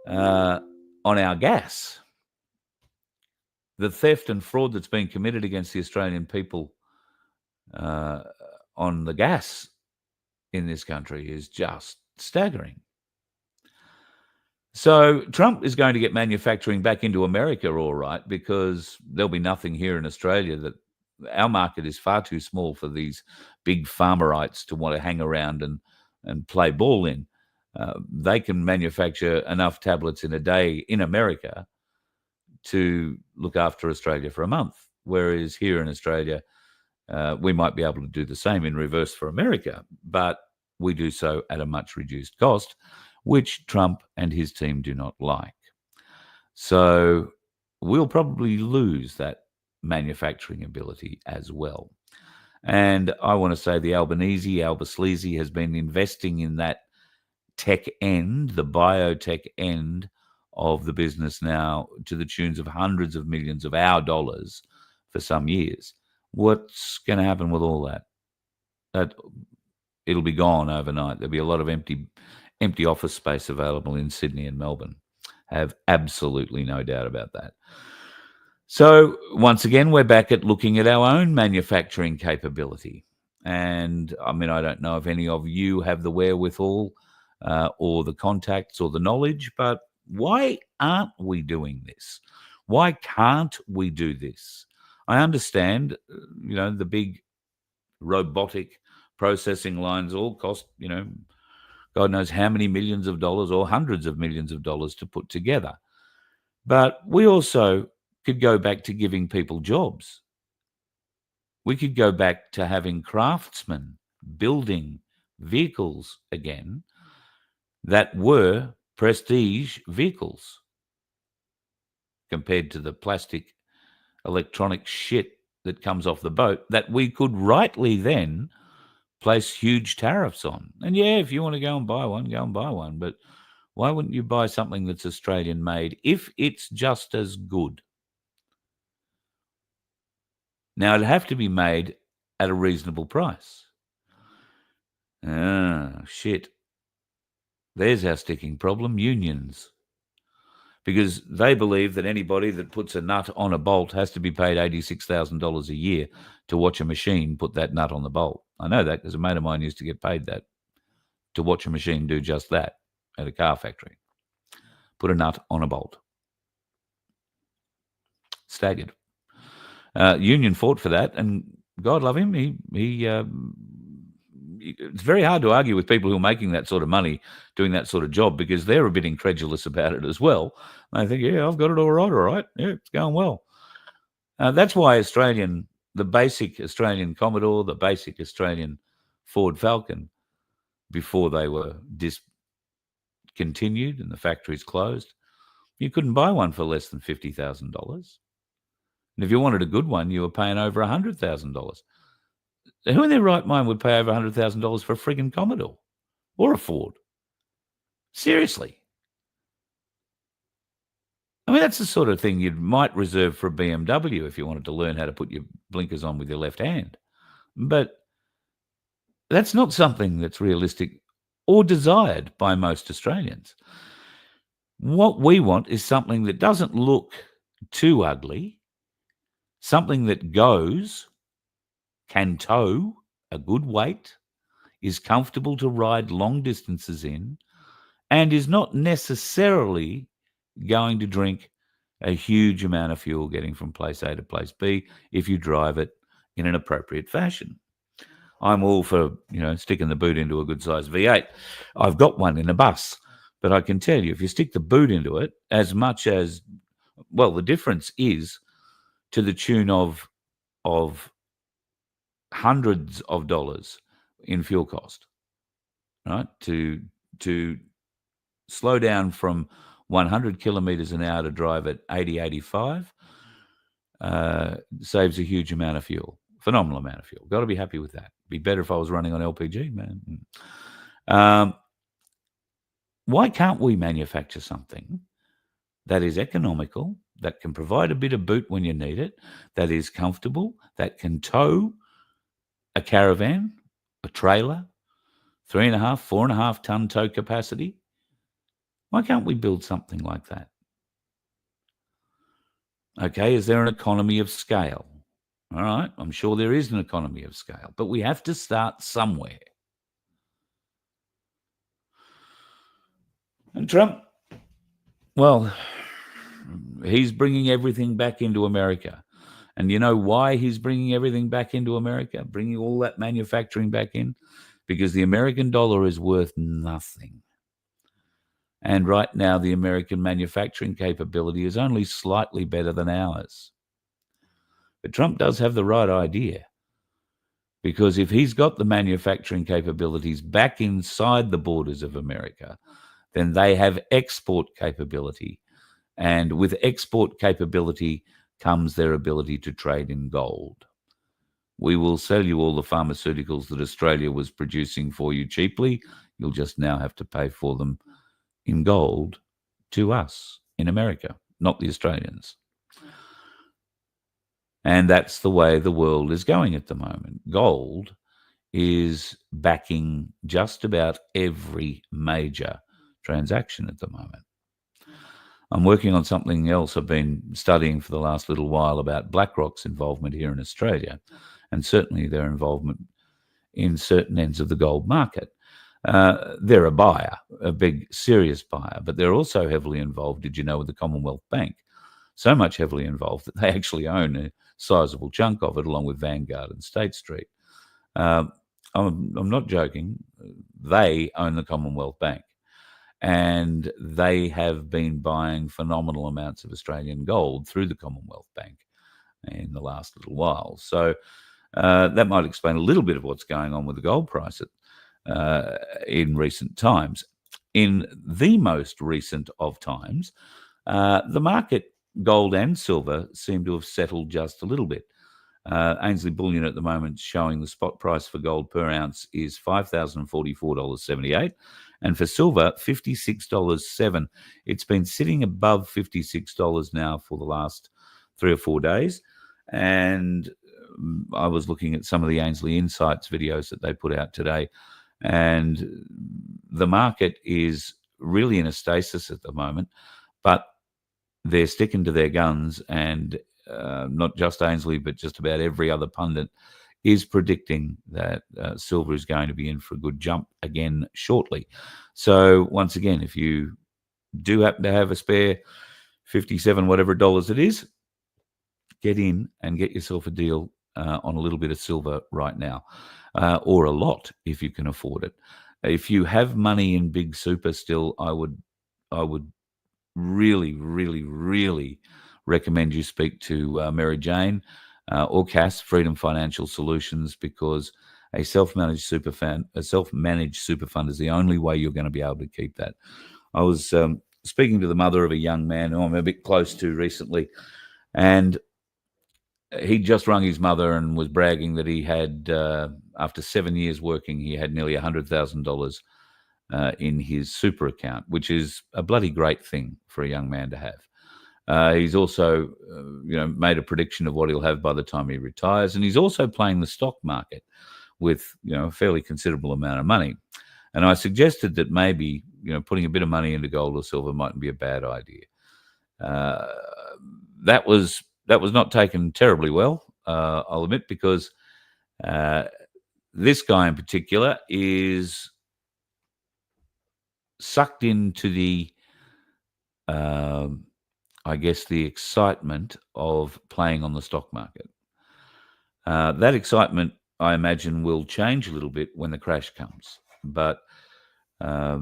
our gas. The theft and fraud that's been committed against the Australian people on the gas in this country is just staggering. So Trump is going to get manufacturing back into America, all right, because there'll be nothing here in Australia. That our market is far too small for these big farmerites to want to hang around and play ball in. They can manufacture enough tablets in a day in America to look after Australia for a month, whereas here in Australia, we might be able to do the same in reverse for America, but we do so at a much reduced cost, which Trump and his team do not like. So we'll probably lose that manufacturing ability as well. And I want to say the Albanese has been investing in that tech end, the biotech end of the business now to the tunes of hundreds of millions of our dollars for some years. What's going to happen with all that? That it'll be gone overnight. There'll be a lot of empty office space available in Sydney and Melbourne. Have absolutely no doubt about that. So once again, we're back at looking at our own manufacturing capability. And I mean, I don't know if any of you have the wherewithal or the contacts or the knowledge, but why aren't we doing this? Why can't we do this? I understand, the big robotic processing lines all cost, God knows how many millions of dollars or hundreds of millions of dollars to put together. But we also could go back to giving people jobs. We could go back to having craftsmen building vehicles again that were prestige vehicles compared to the plastic electronic shit that comes off the boat that we could rightly then place huge tariffs on. And yeah, if you want to go and buy one, go and buy one. But why wouldn't you buy something that's Australian made if it's just as good? Now, it'd have to be made at a reasonable price. Shit. There's our sticking problem, unions. Because they believe that anybody that puts a nut on a bolt has to be paid $86,000 a year to watch a machine put that nut on the bolt. I know that because a mate of mine used to get paid that to watch a machine do just that at a car factory. Put a nut on a bolt. Staggered. Union fought for that, and God love him, it's very hard to argue with people who are making that sort of money doing that sort of job because they're a bit incredulous about it as well. They think, yeah, I've got it all right. Yeah, it's going well. That's why the basic Australian Commodore, the basic Australian Ford Falcon, before they were discontinued and the factories closed, you couldn't buy one for less than $50,000. And if you wanted a good one, you were paying over $100,000. Who in their right mind would pay over $100,000 for a friggin' Commodore or a Ford? Seriously. I mean, that's the sort of thing you might reserve for a BMW if you wanted to learn how to put your blinkers on with your left hand. But that's not something that's realistic or desired by most Australians. What we want is something that doesn't look too ugly, something that goes, can tow a good weight, is comfortable to ride long distances in, and is not necessarily going to drink a huge amount of fuel getting from place A to place B if you drive it in an appropriate fashion. I'm all for, sticking the boot into a good-sized V8. I've got one in a bus, but I can tell you, if you stick the boot into it, as much as, well, the difference is to the tune of hundreds of dollars in fuel cost, right? To slow down from 100 kilometers an hour to drive at 80, 85 saves a huge amount of fuel, phenomenal amount of fuel. Got to be happy with that. Be better if I was running on LPG, man. Why can't we manufacture something that is economical, that can provide a bit of boot when you need it, that is comfortable, that can tow a caravan, a trailer, 3.5, 4.5 ton tow capacity? Why can't we build something like that? Okay, is there an economy of scale? All right, I'm sure there is an economy of scale, but we have to start somewhere. And Trump, well, he's bringing everything back into America. And you know why he's bringing everything back into America, bringing all that manufacturing back in? Because the American dollar is worth nothing. And right now, the American manufacturing capability is only slightly better than ours. But Trump does have the right idea. Because if he's got the manufacturing capabilities back inside the borders of America, then they have export capability. And with export capability comes their ability to trade in gold. We will sell you all the pharmaceuticals that Australia was producing for you cheaply. You'll just now have to pay for them in gold to us in America, not the Australians. And that's the way the world is going at the moment. Gold is backing just about every major transaction at the moment. I'm working on something else I've been studying for the last little while about BlackRock's involvement here in Australia, and certainly their involvement in certain ends of the gold market. They're a buyer, a big, serious buyer, but they're also heavily involved, did you know, with the Commonwealth Bank? So much heavily involved that they actually own a sizable chunk of it, along with Vanguard and State Street. I'm not joking. They own the Commonwealth Bank, and they have been buying phenomenal amounts of Australian gold through the Commonwealth Bank in the last little while. So that might explain a little bit of what's going on with the gold price in recent times. In the most recent of times, the market, gold and silver, seem to have settled just a little bit. Ainsley Bullion at the moment showing the spot price for gold per ounce is $5,044.78, and for silver, $56.07. It's been sitting above $56 now for the last 3 or 4 days, and I was looking at some of the Ainsley Insights videos that they put out today, and the market is really in a stasis at the moment, but they're sticking to their guns, and not just Ainsley, but just about every other pundit is predicting that silver is going to be in for a good jump again shortly. So once again, if you do happen to have a spare 57 whatever dollars it is, get in and get yourself a deal on a little bit of silver right now, or a lot if you can afford it. If you have money in big super still, I would really, really, really recommend you speak to Mary Jane or Cass, Freedom Financial Solutions, because a self-managed super fund is the only way you're going to be able to keep that. I was speaking to the mother of a young man who I'm a bit close to recently, and he just rung his mother and was bragging that he had, after 7 years working, he had nearly $100,000 in his super account, which is a bloody great thing for a young man to have. He's also, made a prediction of what he'll have by the time he retires, and he's also playing the stock market with, a fairly considerable amount of money. And I suggested that maybe, putting a bit of money into gold or silver mightn't be a bad idea. That was not taken terribly well, I'll admit, because this guy in particular is sucked into the the excitement of playing on the stock market. That excitement, I imagine, will change a little bit when the crash comes. But I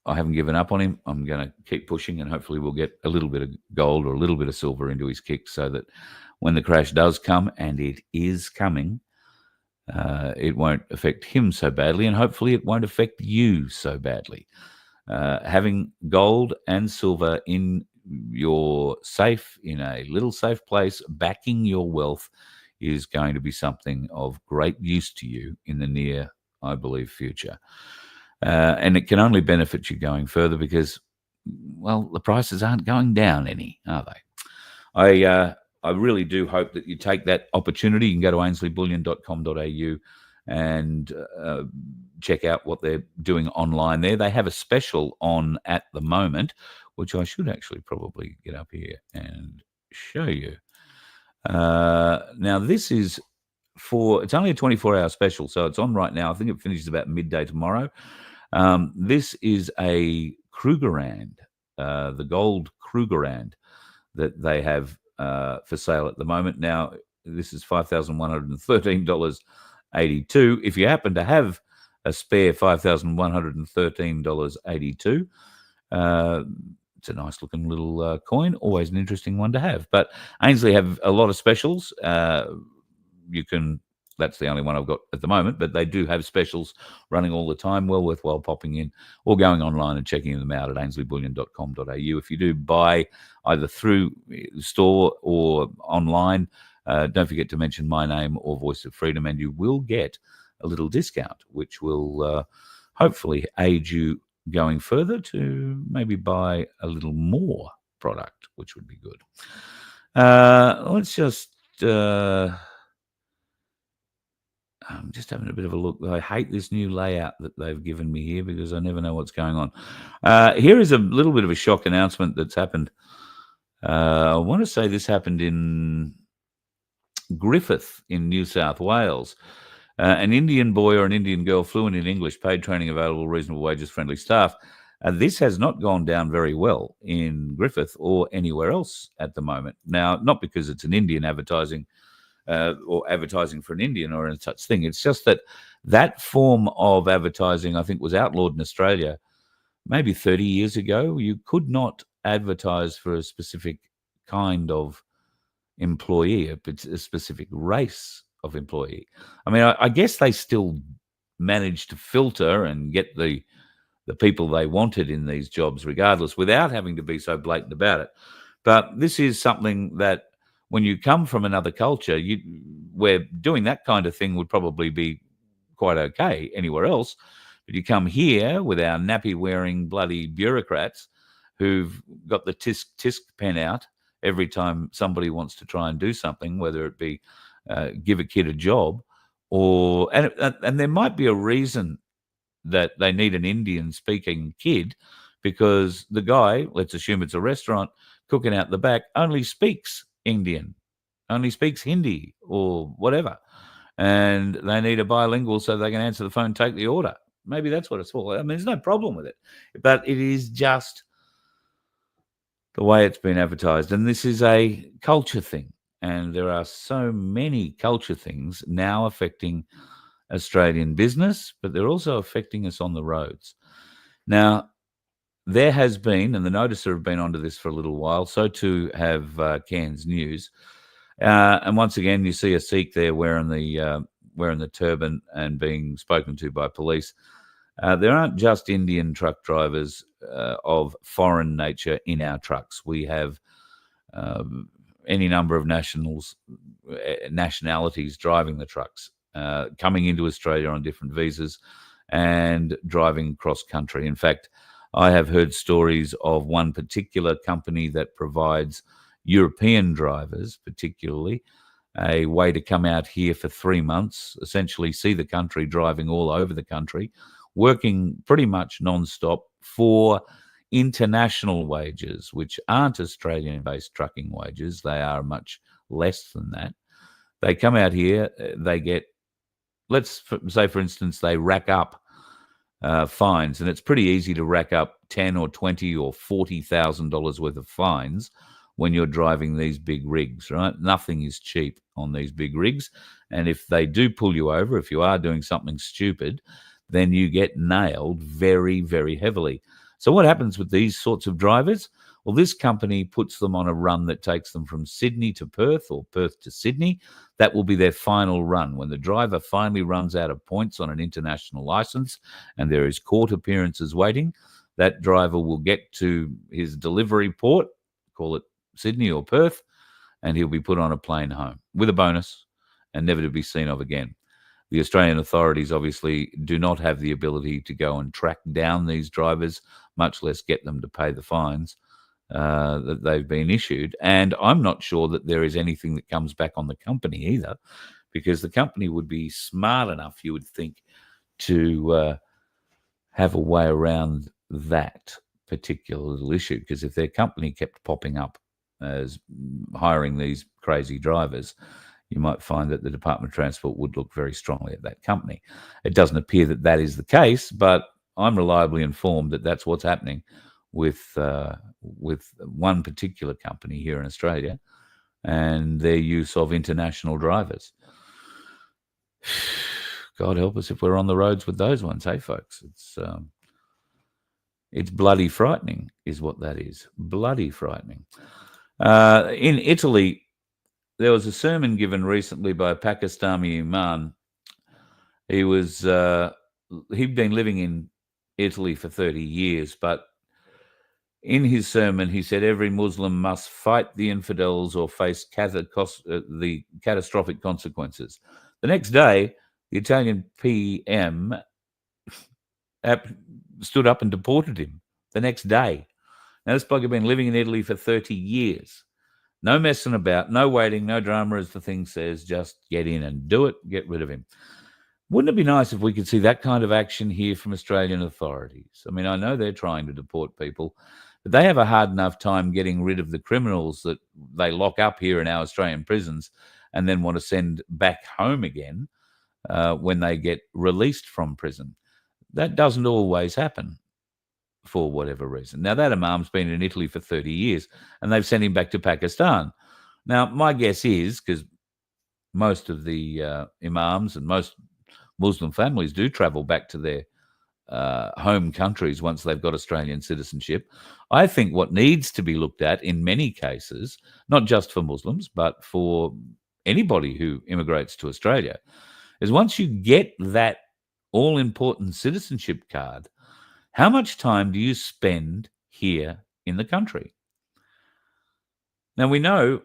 haven't given up on him. I'm going to keep pushing, and hopefully we'll get a little bit of gold or a little bit of silver into his kick, so that when the crash does come, and it is coming, it won't affect him so badly, and hopefully it won't affect you so badly. Having gold and silver in your safe, in a little safe place, backing your wealth, is going to be something of great use to you in the near, I believe, future. And it can only benefit you going further because, well, the prices aren't going down any, are they? I really do hope that you take that opportunity. You can go to ainsleyBullion.com.au and check out what they're doing online there. They have a special on at the moment, which I should actually probably get up here and show you. Now, this is it's only a 24-hour special, so it's on right now. I think it finishes about midday tomorrow. This is a Krugerrand, the gold Krugerrand that they have for sale at the moment. Now, this is $5,113.82. If you happen to have a spare $5,113.82, it's a nice looking little coin, always an interesting one to have. But Ainsley have a lot of specials. You can That's the only one I've got at the moment, but they do have specials running all the time. Well worthwhile popping in or going online and checking them out at ainsleyBullion.com.au. If you do buy either through store or online, don't forget to mention my name or Voice of Freedom, and you will get a little discount, which will hopefully aid you going further to maybe buy a little more product, which would be good. Let's just... I'm just having a bit of a look. I hate this new layout that they've given me here because I never know what's going on. Here is a little bit of a shock announcement that's happened. I want to say this happened in Griffith in New South Wales. An Indian boy or an Indian girl fluent in English, paid training available, reasonable wages, friendly staff. This has not gone down very well in Griffith or anywhere else at the moment. Now, not because it's an Indian advertising or advertising for an Indian or any such thing. It's just that form of advertising, I think, was outlawed in Australia maybe 30 years ago. You could not advertise for a specific kind of employee, a specific race of employee. I mean, I guess they still managed to filter and get the people they wanted in these jobs regardless, without having to be so blatant about it. But this is something that when you come from another culture, where doing that kind of thing would probably be quite okay anywhere else. But you come here with our nappy-wearing bloody bureaucrats who've got the tisk pen out every time somebody wants to try and do something, whether it be give a kid a job and there might be a reason that they need an Indian-speaking kid, because the guy, let's assume it's a restaurant, cooking out the back, only speaks Indian, only speaks Hindi or whatever, and they need a bilingual so they can answer the phone, take the order. Maybe that's what it's for. I mean, there's no problem with it, but it is just the way it's been advertised. And this is a culture thing, and there are so many culture things now affecting Australian business, but they're also affecting us on the roads. Now, there has been, and the Noticer have been onto this for a little while, so too have Cairns News. And once again, you see a Sikh there wearing the turban and being spoken to by police. There aren't just Indian truck drivers of foreign nature in our trucks. We have any number of nationalities driving the trucks, coming into Australia on different visas and driving cross country. In fact, I have heard stories of one particular company that provides European drivers, particularly, a way to come out here for 3 months, essentially see the country, driving all over the country, working pretty much non-stop for international wages, which aren't Australian-based trucking wages. They are much less than that. They come out here, they get, let's say, for instance, they rack up fines, and it's pretty easy to rack up $10,000 or $20,000 or $40,000 worth of fines when you're driving these big rigs, right? Nothing is cheap on these big rigs, and if they do pull you over, if you are doing something stupid, then you get nailed very, very heavily. So what happens with these sorts of drivers? Well, this company puts them on a run that takes them from Sydney to Perth or Perth to Sydney. That will be their final run. When the driver finally runs out of points on an international license and there is court appearances waiting, that driver will get to his delivery port, call it Sydney or Perth, and he'll be put on a plane home with a bonus and never to be seen of again. The Australian authorities obviously do not have the ability to go and track down these drivers, much less get them to pay the fines that they've been issued. And I'm not sure that there is anything that comes back on the company either, because the company would be smart enough, you would think, to have a way around that particular little issue. Because if their company kept popping up as hiring these crazy drivers, you might find that the Department of Transport would look very strongly at that company. It doesn't appear that that is the case, but I'm reliably informed that that's what's happening with one particular company here in Australia and their use of international drivers. God help us if we're on the roads with those ones, hey, folks? It's bloody frightening is what that is. Bloody frightening. In Italy, there was a sermon given recently by a Pakistani imam. He was he'd been living in Italy for 30 years, but in his sermon, he said every Muslim must fight the infidels or face the catastrophic consequences. The next day, the Italian PM stood up and deported him the next day. Now, this bloke had been living in Italy for 30 years. No messing about, no waiting, no drama, as the thing says. Just get in and do it, get rid of him. Wouldn't it be nice if we could see that kind of action here from Australian authorities? I mean, I know they're trying to deport people, but they have a hard enough time getting rid of the criminals that they lock up here in our Australian prisons and then want to send back home again when they get released from prison. That doesn't always happen for whatever reason. Now, that imam's been in Italy for 30 years and they've sent him back to Pakistan. Now, my guess is, because most of the imams and most Muslim families do travel back to their home countries once they've got Australian citizenship. I think what needs to be looked at in many cases, not just for Muslims, but for anybody who immigrates to Australia, is once you get that all-important citizenship card, how much time do you spend here in the country? Now, we know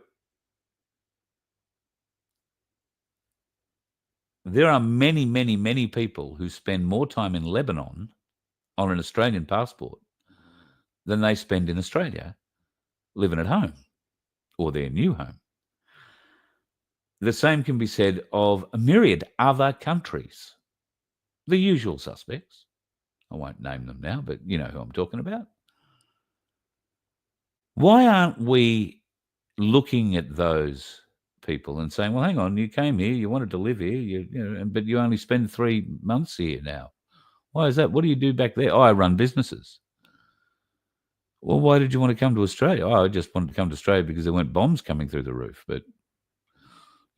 there are many, many, many people who spend more time in Lebanon on an Australian passport than they spend in Australia living at home or their new home. The same can be said of a myriad other countries. The usual suspects. I won't name them now, but you know who I'm talking about. Why aren't we looking at those people and saying, well, hang on, you came here, you wanted to live here, but you only spend 3 months here now. Why is that? What do you do back there? Oh, I run businesses. Well, why did you want to come to Australia? Oh, I just wanted to come to Australia because there weren't bombs coming through the roof. But,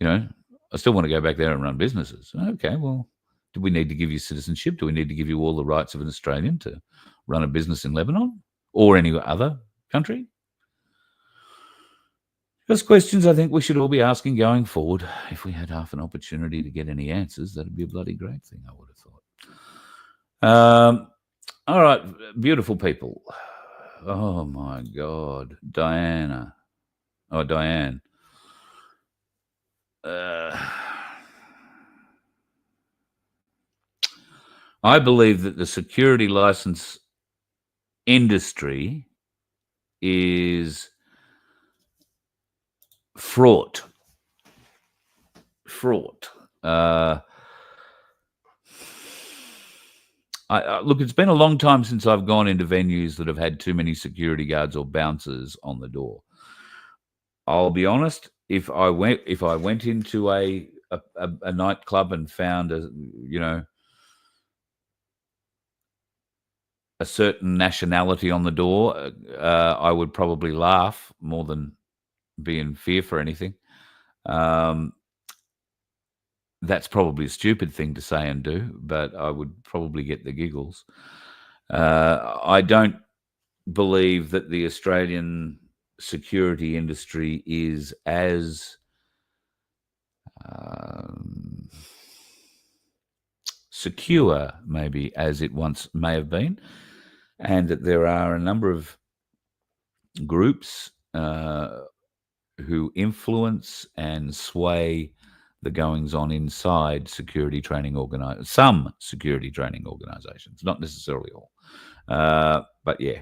I still want to go back there and run businesses. Okay, well, do we need to give you citizenship? Do we need to give you all the rights of an Australian to run a business in Lebanon or any other country? Just questions I think we should all be asking going forward. If we had half an opportunity to get any answers, that'd be a bloody great thing, I would have thought. All right, beautiful people. Oh, my God. Diane. I believe that the security license industry is fraught. Look, it's been a long time since I've gone into venues that have had too many security guards or bouncers on the door. I'll be honest, if I went into a nightclub and found a certain nationality on the door, I would probably laugh more than be in fear for anything. That's probably a stupid thing to say and do, but I would probably get the giggles. I don't believe that the Australian security industry is as secure, maybe, as it once may have been, and that there are a number of groups who influence and sway the goings on inside some security training organizations, not necessarily all. But yeah,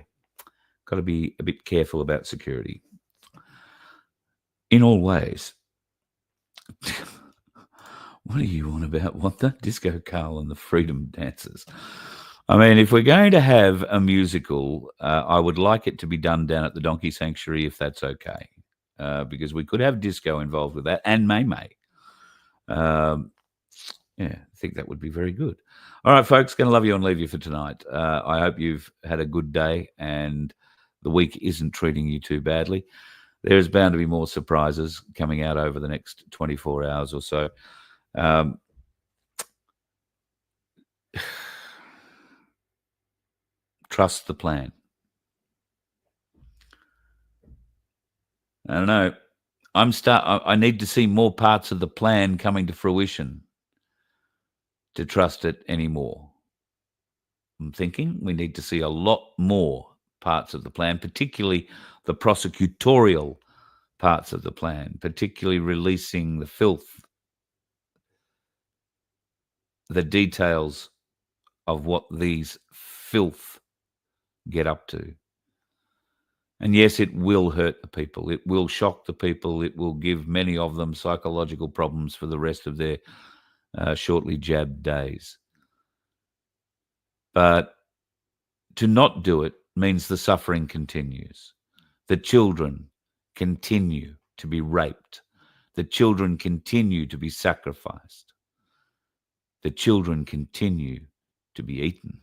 got to be a bit careful about security in all ways. What are you on about? What the Disco Carl and the Freedom Dancers? I mean, if we're going to have a musical, I would like it to be done down at the Donkey Sanctuary, if that's okay, because we could have disco involved with that, and May. I think that would be very good. All right, folks, going to love you and leave you for tonight. I hope you've had a good day and the week isn't treating you too badly. There's bound to be more surprises coming out over the next 24 hours or so. Trust the plan. I don't know. I need to see more parts of the plan coming to fruition to trust it anymore. I'm thinking we need to see a lot more parts of the plan, particularly the prosecutorial parts of the plan, particularly releasing the filth, the details of what these filth get up to. And yes, it will hurt the people. It will shock the people. It will give many of them psychological problems for the rest of their shortly jabbed days. But to not do it means the suffering continues. The children continue to be raped. The children continue to be sacrificed. The children continue to be eaten.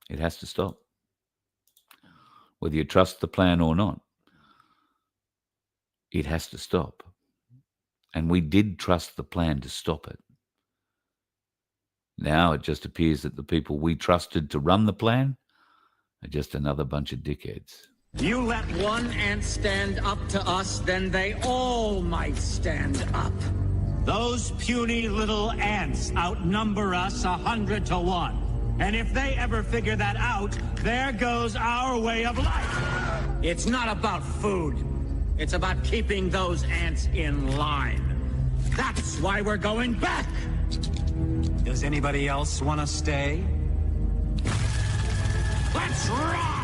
It has to stop. Whether you trust the plan or not, it has to stop. And we did trust the plan to stop it. Now it just appears that the people we trusted to run the plan are just another bunch of dickheads. You let one ant stand up to us, then they all might stand up. Those puny little ants outnumber us 100 to 1. And if they ever figure that out, there goes our way of life. It's not about food. It's about keeping those ants in line. That's why we're going back. Does anybody else want to stay? Let's rock!